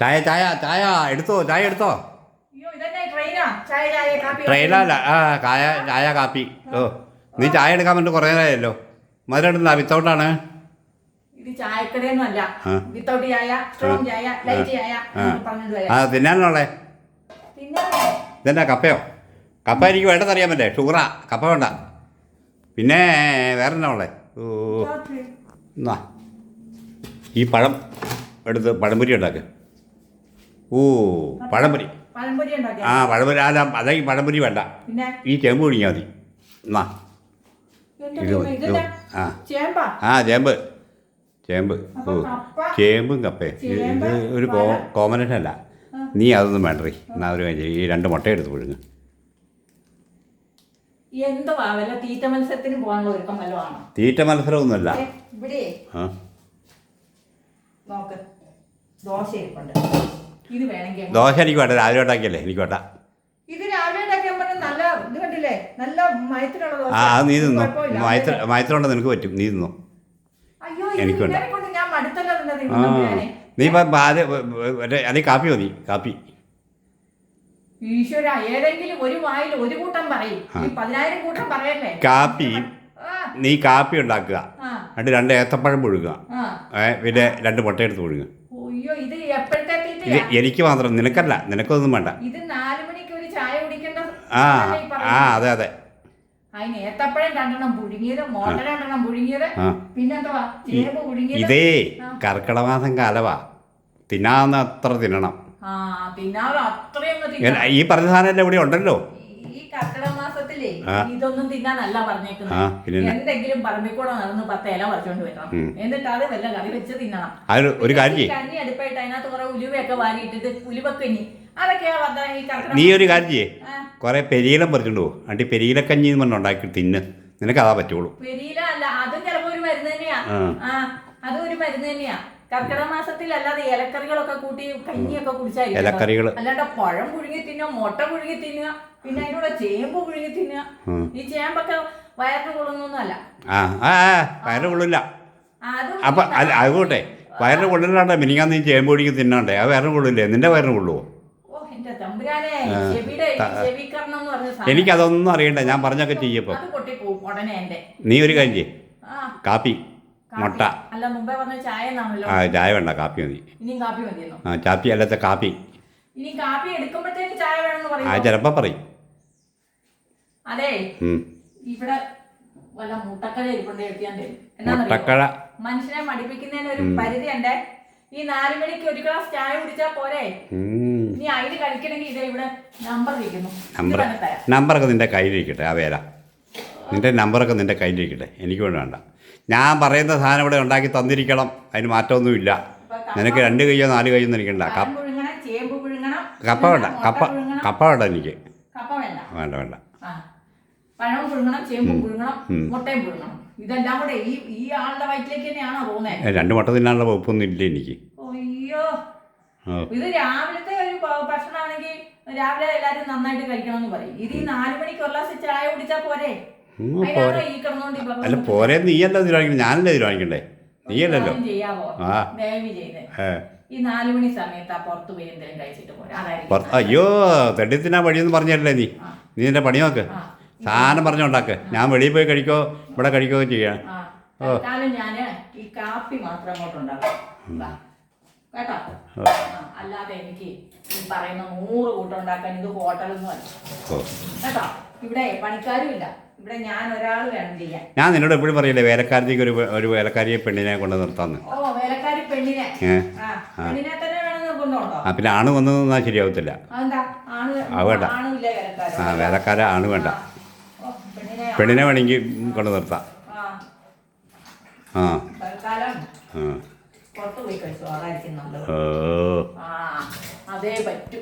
ചായ ചായ ചായ എടുത്തോ, ചായ എടുത്തോ. അയ്യോ ഇതെന്നെ ട്രെയിനാ? ചായ ചായ കാപ്പി ട്രെയിനല്ല, ചായ ചായ കാപ്പി. ഓ, നീ ചായ എടുക്കാൻ വേണ്ടി കുറേ നേരമല്ലോ. മധുരം ഇടുന്ന വിത്തൗട്ടാണ്. ഇത് ചായക്കടയൊന്നും അല്ല. വിത്തൗട്ട് ചായ, സ്ട്രോങ് ചായ, ലൈറ്റ് ചായ പറഞ്ഞത് വരെ. തിന്നാനുള്ളേ ഇതെന്നാ കപ്പയോ? കപ്പ എനിക്ക് വേണ്ടെന്നറിയാൻ പറ്റേ. ഷുഗറാ, കപ്പ വേണ്ട. പിന്നെ വേറെ എന്നാ ഉള്ളേ? ഓ എന്നാ ഈ പഴം എടുത്ത് പഴംപൊരി ഉണ്ടാക്ക്. ഓ പഴംപൊരി. പഴംപൊരി. അല്ല അതെ, ഈ പഴംപൊരി വേണ്ട. ഈ ചെമ്പ് കുഴിഞ്ഞാൽ മതി. എന്നാ ഇത് ചേമ്പ് ചേമ്പ്. ഓ ചേമ്പും കപ്പയും ഇത് ഒരു കോമ്പിനേഷൻ അല്ല. നീ അതൊന്നും വേണ്ടേ. എന്നാ ഒരു കാര്യം, ഈ 2 മുട്ട എടുത്ത് പുഴുങ്ങ്. തീറ്റ മത്സരത്തിന് പോകാനുള്ള ഒരുക്കം വല്ലതും? തീറ്റ മത്സരമൊന്നുമല്ല. ദോശ എനിക്ക് വേണ്ട. രാവിലെ ഉണ്ടാക്കിയല്ലേ, എനിക്ക് വേണ്ട. അത് നീ തിന്നോ. മയത്തിലുണ്ട്, നിനക്ക് പറ്റും. നീ തിന്നോ, എനിക്ക് വേണ്ട. നീ ഇപ്പം അല്ലെങ്കിൽ കാപ്പി മതി. കാപ്പി. ഈശ്വര, ഏതെങ്കിലും ഒരു വായിൽ ഒരു കൂട്ടം പറയും. 10,000 കൂട്ടം പറയല്ലേ. കാപ്പി നീ കാപ്പി ഉണ്ടാക്കുക, എന്നിട്ട് 2 ഏത്തപ്പഴം പുഴുകുക, പിന്നെ 2 മുട്ട എടുത്ത് പുഴുകുക. ഇത് എനിക്ക് മാത്രം, നിനക്കല്ല. നിനക്കൊന്നും വേണ്ട. ഇത് 4 മണിക്ക് ഒരു ചായ കുടിക്കേണ്ട. അതെ അതെ. അതിന് ഏത്തപ്പഴം 2 പുഴുങ്ങിയത്, മുട്ട 2 പുഴുങ്ങിയത്, പിന്നെന്താ ചേമ്പ് പുഴുങ്ങിയത്. ഇതേ കർക്കിടക മാസം കാലവാ. തിന്നാവുന്ന അത്ര തിന്നണം. ഈ പറഞ്ഞ സാധനം ഇവിടെ ഉണ്ടല്ലോ. ഈ കർക്കിടക മാസത്തിലേ ഇതൊന്നും തിന്നാനല്ല പറഞ്ഞേക്കുന്നത്. എന്തെങ്കിലും പറമ്പിക്കൂടെ നടന്ന് 10 ഇല പറിച്ചോണ്ട് വരണം. എന്നിട്ട് അത് വല്ല കറി വെച്ച് തിന്നണം. ഒരു കാര്യം, കഞ്ഞി അടുപ്പായിട്ട് അതിനകത്ത് കുറെ ഉലുവയൊക്കെ വാരിയിട്ടിട്ട് ഉലുവക്കഞ്ഞി, അതൊക്കെയാ ഈ കർക്കിടക. നീ ഒരു കാര്യം ചെയ്യേ, കുറെ പെരിയിലം പറിച്ചോണ്ട് പോകും. അണ്ടി പെരിയിലക്കഞ്ഞി എന്ന് പറഞ്ഞ ഉണ്ടാക്കി തിന്ന്. നിനക്ക് അതാ പറ്റുള്ളൂ. പെരിയില അല്ല, അതും ചിലപ്പോ ഒരു മരുന്ന് തന്നെയാ. അതും ഒരു മരുന്ന് തന്നെയാ. കർക്കിടക മാസത്തിൽ അല്ലാതെ ഇലക്കറികളൊക്കെ കൂട്ടി കഞ്ഞിയൊക്കെ കുടിച്ചായിരിക്കും. അല്ലാണ്ട് പഴം പുഴുങ്ങി തിന്നുക, മുട്ട പുഴുങ്ങി തിന്നുക, പിന്നെ അതിനൂടെ ചേമ്പ് പുഴുങ്ങി തിന്നുക. ഈ ചേമ്പൊക്കെ വയറിന് കൊള്ളുന്നൊന്നുമല്ല. വയറിന് കൊള്ളില്ല. അപ്പൊ അതുകൊട്ടെ, വയറിന് കൊള്ളില്ലാണ്ട മിനിങ്ങാന്ന് നീ ചേമ്പ് പുഴുങ്ങി തിന്നാണ്ടേ. അത് വയറിന് കൊള്ളില്ലേ? നിന്റെ വയറിന് കൊള്ളുവോ? എനിക്കതൊന്നും അറിയണ്ട. ഞാൻ പറഞ്ഞൊക്കെ ചെയ്യപ്പോ. നീ ഒരു കാര്യം ചെയ്യേ, കാപ്പി മുട്ട. ചായ വേണ്ട, കാപ്പി മതി. കാപ്പി അല്ലാത്ത കാപ്പി. ചിലപ്പോ പറയും. അതെ, ഇവിടെ മുട്ടക്കഴ മനുഷ്യനെ മടിപ്പിക്കുന്നതിന് ഒരു പരിധി ഉണ്ട്. ഈ 4 മണിക്ക് ഒരു ഗ്ലാസ് ചായ കുടിച്ചാ പോരെ. ഇനി അതിന് കഴിക്കണമെങ്കിൽ ഇതേ ഇവിടെ നമ്പർ ഇരിക്കുന്നു. നമ്പറൊക്കെ നിന്റെ കയ്യിലിരിക്കട്ടെ. ആ വേല നിന്റെ നമ്പറൊക്കെ നിന്റെ കയ്യിലിരിക്കട്ടെ. എനിക്ക് വേണ്ട. ഞാൻ പറയുന്ന സാധനം ഇവിടെ ഉണ്ടാക്കി തന്നിരിക്കണം. അതിന് മാറ്റമൊന്നുമില്ല. നിനക്ക് 2 കൈയോ 4 കൈയോ എനിക്കണ്ട. കപ്പ വേണ്ട. കപ്പ വേണ്ട എനിക്ക്. വേണ്ട വേണ്ട. പഴം പുഴുങ്ങണം, ചേമ്പ് പുഴുങ്ങണം, മുട്ടയും പുഴുങ്ങണം. ഇതെല്ലാം കൂടെ ഈ ആളുടെ വയറ്റിലേക്ക് തന്നെയാണോ പോകുന്നത്? 2 മുട്ട തിന്നാനുള്ള വകുപ്പൊന്നും ഇല്ല എനിക്ക്. അയ്യോ, ഇത് രാവിലത്തെ ഒരു ഭക്ഷണമാണെങ്കിൽ രാവിലെ എല്ലാരും നന്നായിട്ട് കഴിക്കണമെന്ന് പറയും. ഇത് ഈ 4 മണിക്ക് ഒരു ഗ്ലാസ് ചായ കുടിച്ചാ പോരെ? അല്ല പോരെ, നീയല്ല തീരുമാനിക്കണ്ടേ, ഞാനല്ലേ തീരുമാനിക്കണ്ടേ? നീയല്ലല്ലോ. ഈ 4 മണി സമയത്ത് പുറത്ത് പോയി എന്തെങ്കിലും കഴിച്ചിട്ട് പോരാ. അയ്യോ, തെണ്ടിത്തിനാ വഴിയെന്ന് പറഞ്ഞല്ലേ നീ. നീ എന്റെ പണി നോക്ക്. സാധനം പറഞ്ഞുണ്ടാക്ക്. ഞാൻ വെളിയിൽ പോയി കഴിക്കോ ഇവിടെ കഴിക്കോ ചെയ്യാം. ഞാന് ഈ കാപ്പി മാത്രം അങ്ങോട്ടുണ്ടാക്കാം കേട്ടോ. അല്ലാതെ എനിക്ക് ഈ പറയുന്ന 100 കൂട്ടം ഉണ്ടാക്കാൻ ഇത് ഹോട്ടലൊന്നും അല്ല കേട്ടോ. ഇവിടെ പണിക്കാരും ഇല്ല. ഇവിടെ ഞാൻ ഒരാൾ വേണം ചെയ്യാൻ. ഞാൻ നിന്നോട് എപ്പോഴും പറയില്ലേ, വേലക്കാരത്തേക്ക് ഒരു വേലക്കാരിയെ പെണ്ണിനെ കൊണ്ട് നിർത്താന്ന്. വേലക്കാരി പെണ്ണിനെ തന്നെ വേണമെന്ന് കൊണ്ടോണ്ടോ? പിന്നെ ആണ് വന്നു നിന്നാൽ ശരിയാവത്തില്ല. വേണ്ട. വേലക്കാര ആണ് വേണ്ട. പെണ്ണിനെ വേണമെങ്കിൽ കൊണ്ട് നിർത്താം. പുറത്തു പോയി കഴിച്ചു. അതായിരിക്കും നല്ലത്. അതേ പറ്റൂ.